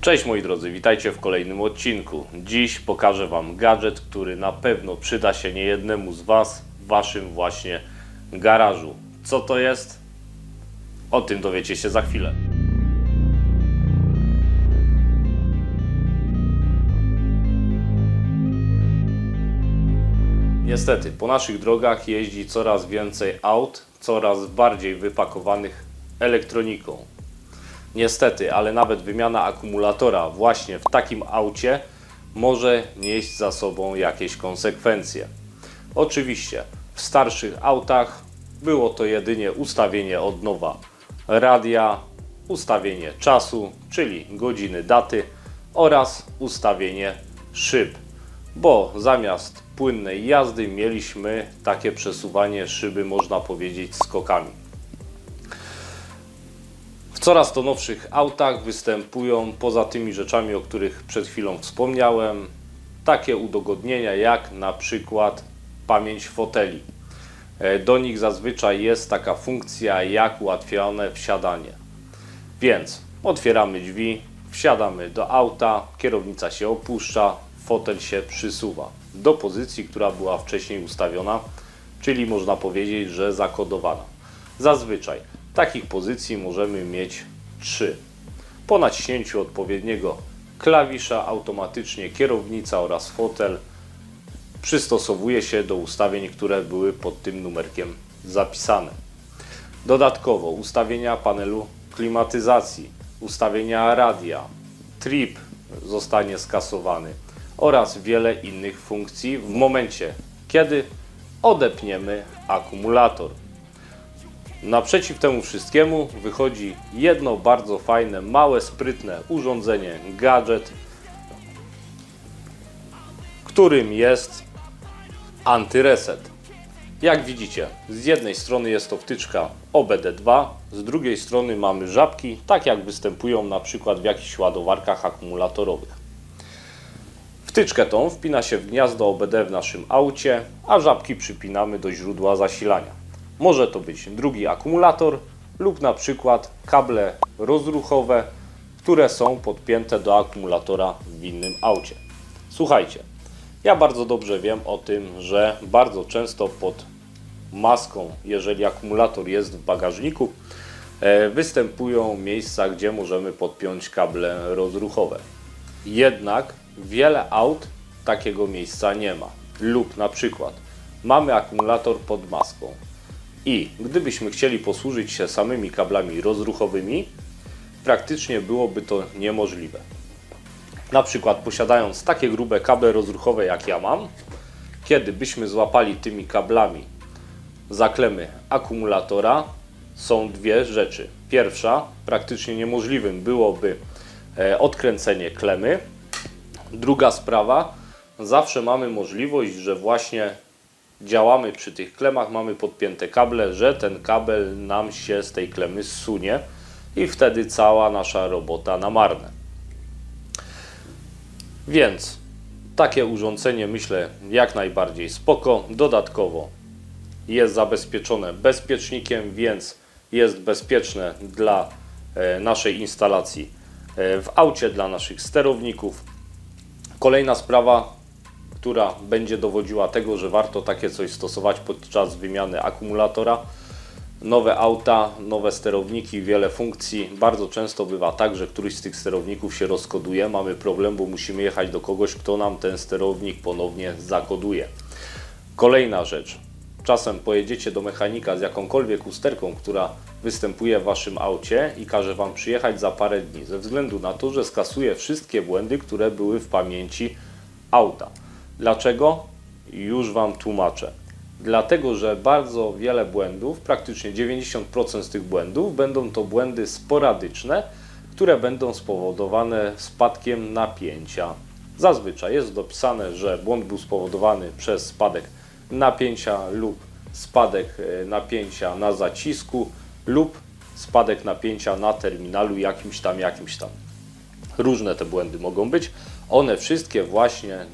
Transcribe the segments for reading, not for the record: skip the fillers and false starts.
Cześć moi drodzy, witajcie w kolejnym odcinku. Dziś pokażę Wam gadżet, który na pewno przyda się niejednemu z Was w Waszym właśnie garażu. Co to jest? O tym dowiecie się za chwilę. Niestety, po naszych drogach jeździ coraz więcej aut, coraz bardziej wypakowanych elektroniką. Niestety, ale nawet wymiana akumulatora właśnie w takim aucie może nieść za sobą jakieś konsekwencje. Oczywiście w starszych autach było to jedynie ustawienie od nowa radia, ustawienie czasu, czyli godziny, daty oraz ustawienie szyb, bo zamiast płynnej jazdy mieliśmy takie przesuwanie szyby, można powiedzieć, skokami. W coraz to nowszych autach występują, poza tymi rzeczami, o których przed chwilą wspomniałem, takie udogodnienia jak na przykład pamięć foteli. Do nich zazwyczaj jest taka funkcja jak ułatwione wsiadanie. Więc otwieramy drzwi, wsiadamy do auta, kierownica się opuszcza, fotel się przysuwa do pozycji, która była wcześniej ustawiona, czyli można powiedzieć, że zakodowana. Zazwyczaj takich pozycji możemy mieć 3. Po naciśnięciu odpowiedniego klawisza automatycznie kierownica oraz fotel przystosowuje się do ustawień, które były pod tym numerkiem zapisane. Dodatkowo ustawienia panelu klimatyzacji, ustawienia radia, trip zostanie skasowany oraz wiele innych funkcji w momencie, kiedy odepniemy akumulator. Naprzeciw temu wszystkiemu wychodzi jedno bardzo fajne, małe, sprytne urządzenie, gadżet, którym jest antyreset. Jak widzicie, z jednej strony jest to wtyczka OBD2, z drugiej strony mamy żabki, tak jak występują na przykład w jakichś ładowarkach akumulatorowych. Wtyczkę tą wpina się w gniazdo OBD w naszym aucie, a żabki przypinamy do źródła zasilania. Może to być drugi akumulator lub na przykład kable rozruchowe, które są podpięte do akumulatora w innym aucie. Słuchajcie, ja bardzo dobrze wiem o tym, że bardzo często pod maską, jeżeli akumulator jest w bagażniku, występują miejsca, gdzie możemy podpiąć kable rozruchowe. Jednak wiele aut takiego miejsca nie ma. Lub na przykład mamy akumulator pod maską i gdybyśmy chcieli posłużyć się samymi kablami rozruchowymi, praktycznie byłoby to niemożliwe. Na przykład posiadając takie grube kable rozruchowe jak ja mam, kiedy byśmy złapali tymi kablami za klemy akumulatora, są dwie rzeczy. Pierwsza, praktycznie niemożliwym byłoby odkręcenie klemy. Druga sprawa, zawsze mamy możliwość, że właśnie działamy przy tych klemach, mamy podpięte kable, że ten kabel nam się z tej klemy zsunie i wtedy cała nasza robota na marne. Więc takie urządzenie, myślę, jak najbardziej spoko. Dodatkowo jest zabezpieczone bezpiecznikiem, więc jest bezpieczne dla naszej instalacji w aucie, dla naszych sterowników. Kolejna sprawa, która będzie dowodziła tego, że warto takie coś stosować podczas wymiany akumulatora. Nowe auta, nowe sterowniki, wiele funkcji. Bardzo często bywa tak, że któryś z tych sterowników się rozkoduje. Mamy problem, bo musimy jechać do kogoś, kto nam ten sterownik ponownie zakoduje. Kolejna rzecz. Czasem pojedziecie do mechanika z jakąkolwiek usterką, która występuje w Waszym aucie i każe Wam przyjechać za parę dni, ze względu na to, że skasuje wszystkie błędy, które były w pamięci auta. Dlaczego? Już Wam tłumaczę. Dlatego, że bardzo wiele błędów, praktycznie 90% z tych błędów będą to błędy sporadyczne, które będą spowodowane spadkiem napięcia. Zazwyczaj jest dopisane, że błąd był spowodowany przez spadek napięcia lub spadek napięcia na zacisku lub spadek napięcia na terminalu jakimś tam. Różne te błędy mogą być. One wszystkie właśnie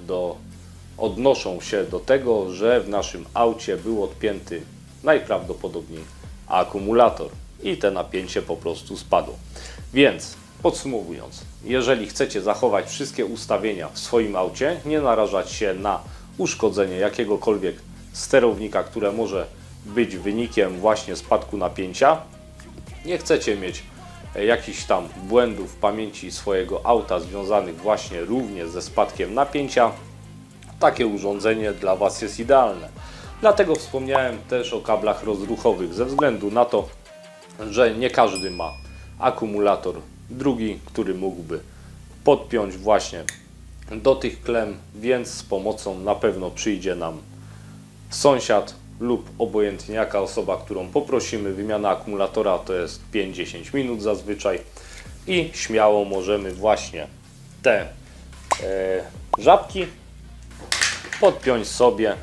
odnoszą się do tego, że w naszym aucie był odpięty najprawdopodobniej akumulator i te napięcie po prostu spadło. Więc Podsumowując, jeżeli chcecie zachować wszystkie ustawienia w swoim aucie, nie narażać się na uszkodzenie jakiegokolwiek sterownika, które może być wynikiem właśnie spadku napięcia, nie chcecie mieć jakichś tam błędów w pamięci swojego auta związanych właśnie również ze spadkiem napięcia, takie urządzenie dla Was jest idealne. Dlatego wspomniałem też o kablach rozruchowych, ze względu na to, że nie każdy ma akumulator drugi, który mógłby podpiąć właśnie do tych klem, więc z pomocą na pewno przyjdzie nam sąsiad lub obojętnie jaka osoba, którą poprosimy. Wymiana akumulatora to jest 5-10 minut zazwyczaj i śmiało możemy właśnie te żabki podpiąć sobie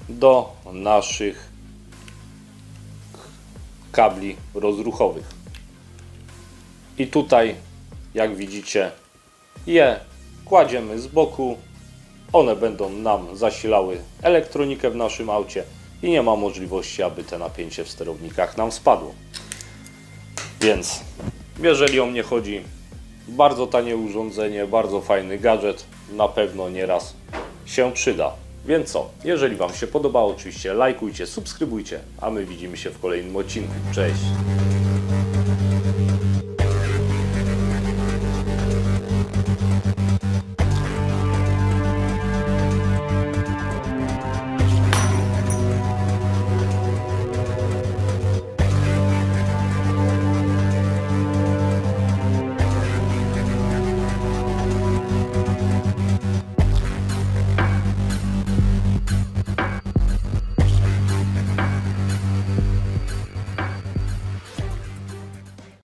do naszych kabli rozruchowych. I tutaj, jak widzicie, je kładziemy z boku. One będą nam zasilały elektronikę w naszym aucie i nie ma możliwości, aby te napięcie w sterownikach nam spadło. Więc jeżeli o mnie chodzi, bardzo tanie urządzenie, bardzo fajny gadżet, na pewno nieraz się przyda. Więc co, jeżeli Wam się podobało, oczywiście lajkujcie, subskrybujcie, a my widzimy się w kolejnym odcinku. Cześć!